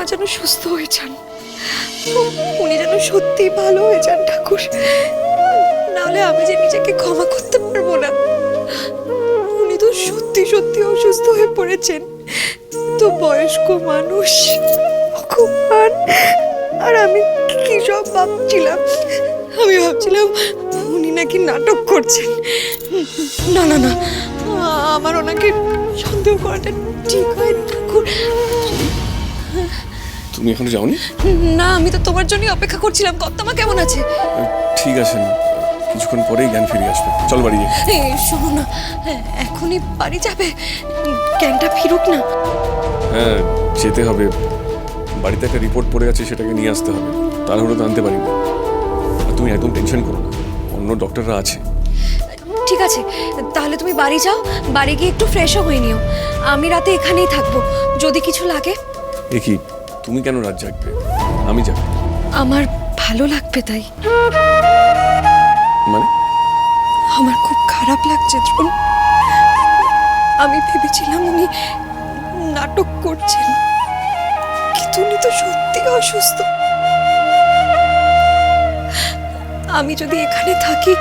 যেন সুস্থ হয়ে যান, উনি যেন সত্যি ভালো হয়ে যান ঠাকুর, নাহলে আমি যে নিজেকে ক্ষমা করতে পারবো না। উনি তো সত্যি সত্যি অসুস্থ হয়ে পড়েছেন, তো বয়স্ক মানুষ, ভগবান। আর আমি কি সব ভাবছিলাম, আমি ভাবছিলাম উনি নাকি নাটক করছেন। না না না, আমার ওনাকে সন্দেহ করাটা ঠিক হয়নি ঠাকুর। তুমি এখনো যাওনি? না, আমি তো তোমার জন্যই অপেক্ষা করছিলাম। কর্তামা কেমন আছে? ঠিক আছেন, কিছুক্ষণ পরেই জ্ঞান ফিরে আসবে। চল বাড়ি যাই। শোনো না, এখনই বাড়ি যাবে? জ্ঞানটা ফিরুক না। হ্যাঁ, যেতে হবে। বাড়িতে একটা রিপোর্ট পড়ে আছে, সেটাকে নিয়ে আসতে হবে। তাড়াহুড়ো তো আনতে পারি না। আর তুমি একদম টেনশন করো না, অন্য ডক্টররা আছে। ঠিক আছে, তাহলে তুমি বাড়ি যাও, বাড়ি গিয়ে একটু ফ্রেশও হয়ে নিও। আমি রাতে এখানেই থাকবো, যদি কিছু লাগে। এ কি, তুমি কেন রাত জাগবে? আমি যাবো। আমার ভালো লাগবে তাই। মানে? আমার খুব খারাপ লাগছে দ্রোণ। আমি ভেবেছিলাম উনি নাটক করছেন, কিন্তু উনি তো সত্যি অসুস্থ। আমি যদি এখানে থাকি,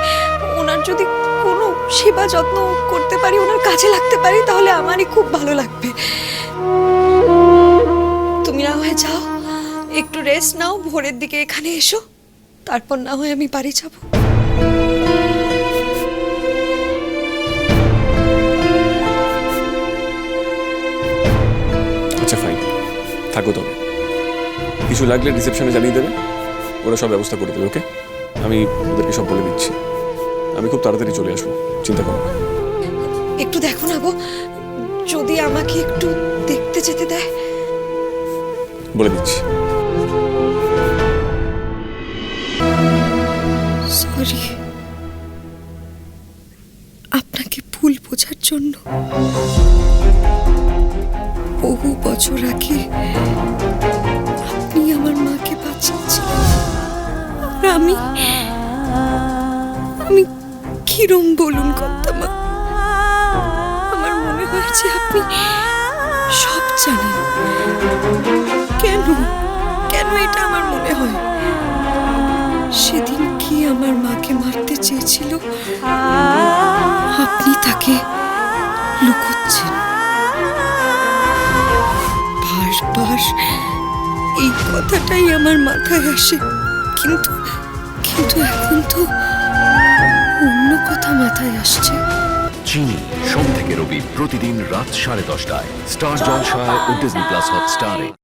ওনার যদি কোনো সেবা যত্ন করতে পারি, ওনার কাজে লাগতে পারি, তাহলে আমারই খুব ভালো লাগবে। তুমি না হয় যাও, একটু রেস্ট নাও, ভোরের দিকে এখানে এসো, তারপর না হয় আমি বাড়ি যাব। আচ্ছা ফাইন, থাকো তবে। কিছু লাগলে রিসেপশনে জানিয়ে দেবে, ওরা সব ব্যবস্থা করে দেবে। ওকে, আমি ওদেরকে সব বলে দিচ্ছি। আমি খুব তাড়াতাড়ি চলে আসবো, চিন্তা করো না। একটু দেখো না গো, যদি আমাকে একটু দেখতে যেতে দেয়। বলে দিচ্ছি। সরি, আপনাকে ভুল বোঝার জন্য। বহু বছর আগে আপনি আমার মাকে বাঁচিয়েছিলেন, আর আমি কিরম বলুন কর্তামা, আমার মনে হয়েছে আপনি সব জানেন। কেন কেন এটা আমার মনে হয়? সেদিন কি আমার মাকে মারতে চেয়েছিল, আপনি তাকে লুকোচ্ছেন। বারবার এই কথাটাই আমার মাথায় আসে, কিন্তু কিন্তু এখন তো অন্য কথা মাথায় আসছে। চিনি সোম থেকে রবি প্রতিদিন রাত 10:30টায় স্টার জলসায় ও ডিজনি প্লাস হটস্টারে।